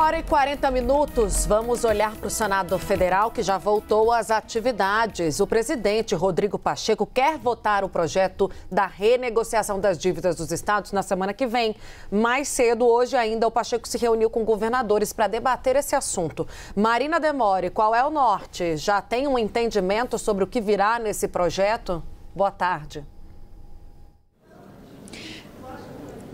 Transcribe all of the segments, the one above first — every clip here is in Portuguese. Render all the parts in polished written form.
1h40. Vamos olhar para o Senado Federal, que já voltou às atividades. O presidente Rodrigo Pacheco quer votar o projeto da renegociação das dívidas dos estados na semana que vem. Mais cedo, hoje ainda, o Pacheco se reuniu com governadores para debater esse assunto. Marina Demore, qual é o norte? Já tem um entendimento sobre o que virá nesse projeto? Boa tarde.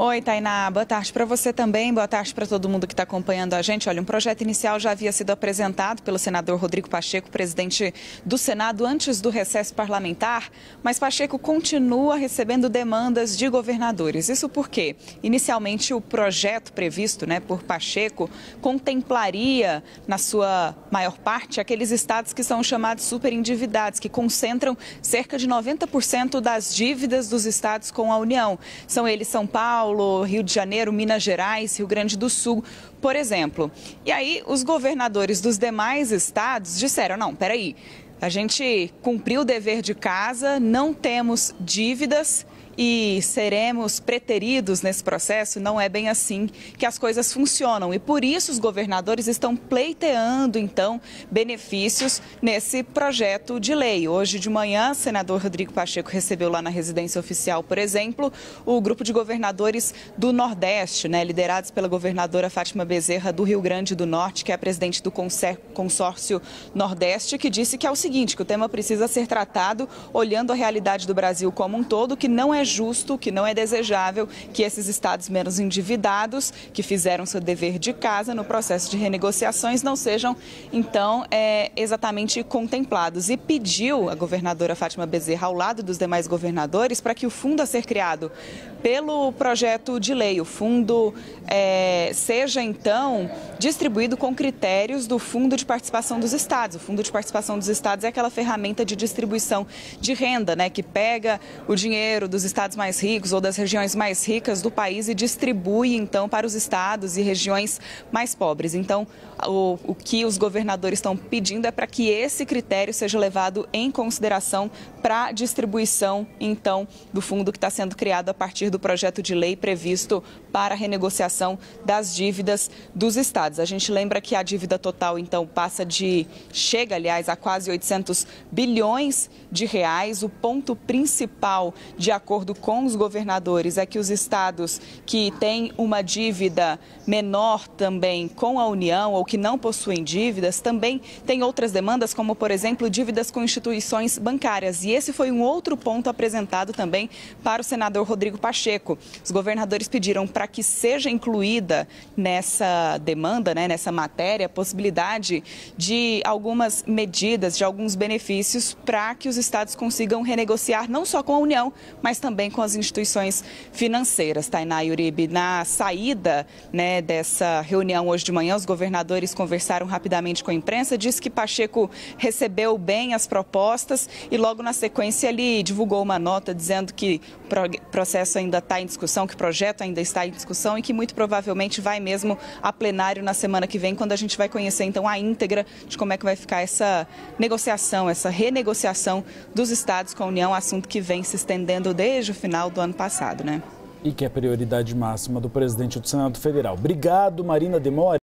Oi, Tainá. Boa tarde para você também. Boa tarde para todo mundo que está acompanhando a gente. Olha, um projeto inicial já havia sido apresentado pelo senador Rodrigo Pacheco, presidente do Senado, antes do recesso parlamentar, mas Pacheco continua recebendo demandas de governadores. Isso porque, inicialmente, o projeto previsto, por Pacheco contemplaria, na sua maior parte, aqueles estados que são chamados superendividados, que concentram cerca de 90% das dívidas dos estados com a União. São eles São Paulo, Rio de Janeiro, Minas Gerais, Rio Grande do Sul, por exemplo. E aí os governadores dos demais estados disseram, não, peraí, a gente cumpriu o dever de casa, não temos dívidas e seremos preteridos nesse processo. Não é bem assim que as coisas funcionam. E por isso os governadores estão pleiteando, então, benefícios nesse projeto de lei. Hoje de manhã, o senador Rodrigo Pacheco recebeu lá na residência oficial, por exemplo, o grupo de governadores do Nordeste, liderados pela governadora Fátima Bezerra do Rio Grande do Norte, que é a presidente do consórcio Nordeste, que disse que é o seguinte, que o tema precisa ser tratado olhando a realidade do Brasil como um todo, que não é justo, que não é desejável que esses estados menos endividados, que fizeram seu dever de casa no processo de renegociações, não sejam, então, exatamente contemplados. E pediu a governadora Fátima Bezerra, ao lado dos demais governadores, para que o fundo a ser criado pelo projeto de lei, o fundo seja, então, distribuído com critérios do Fundo de Participação dos Estados. O Fundo de Participação dos Estados é aquela ferramenta de distribuição de renda, que pega o dinheiro dos estados mais ricos ou das regiões mais ricas do país e distribui, então, para os estados e regiões mais pobres. Então, o que os governadores estão pedindo é para que esse critério seja levado em consideração para a distribuição, então, do fundo que está sendo criado a partir do projeto de lei previsto para a renegociação das dívidas dos estados. A gente lembra que a dívida total, então, chega, aliás, a quase 800 bilhões de reais. O ponto principal, de acordo com os governadores, é que os estados que têm uma dívida menor também com a União ou que não possuem dívidas, também têm outras demandas, como, por exemplo, dívidas com instituições bancárias. E esse foi um outro ponto apresentado também para o senador Rodrigo Pacheco. Os governadores pediram para que seja incluída nessa demanda, nessa matéria, a possibilidade de algumas medidas, de alguns benefícios para que os estados consigam renegociar não só com a União, mas também com as instituições financeiras. Tainá e Uribe, na saída dessa reunião hoje de manhã, os governadores conversaram rapidamente com a imprensa, disse que Pacheco recebeu bem as propostas e logo na sequência ele divulgou uma nota dizendo que o processo ainda está em discussão, que o projeto ainda está em discussão e que muito provavelmente vai mesmo a plenário na semana que vem, quando a gente vai conhecer então a íntegra de como é que vai ficar essa negociação, essa renegociação dos estados com a União, assunto que vem se estendendo desde o final do ano passado, E que é a prioridade máxima do presidente do Senado Federal. Obrigado, Marina Demore.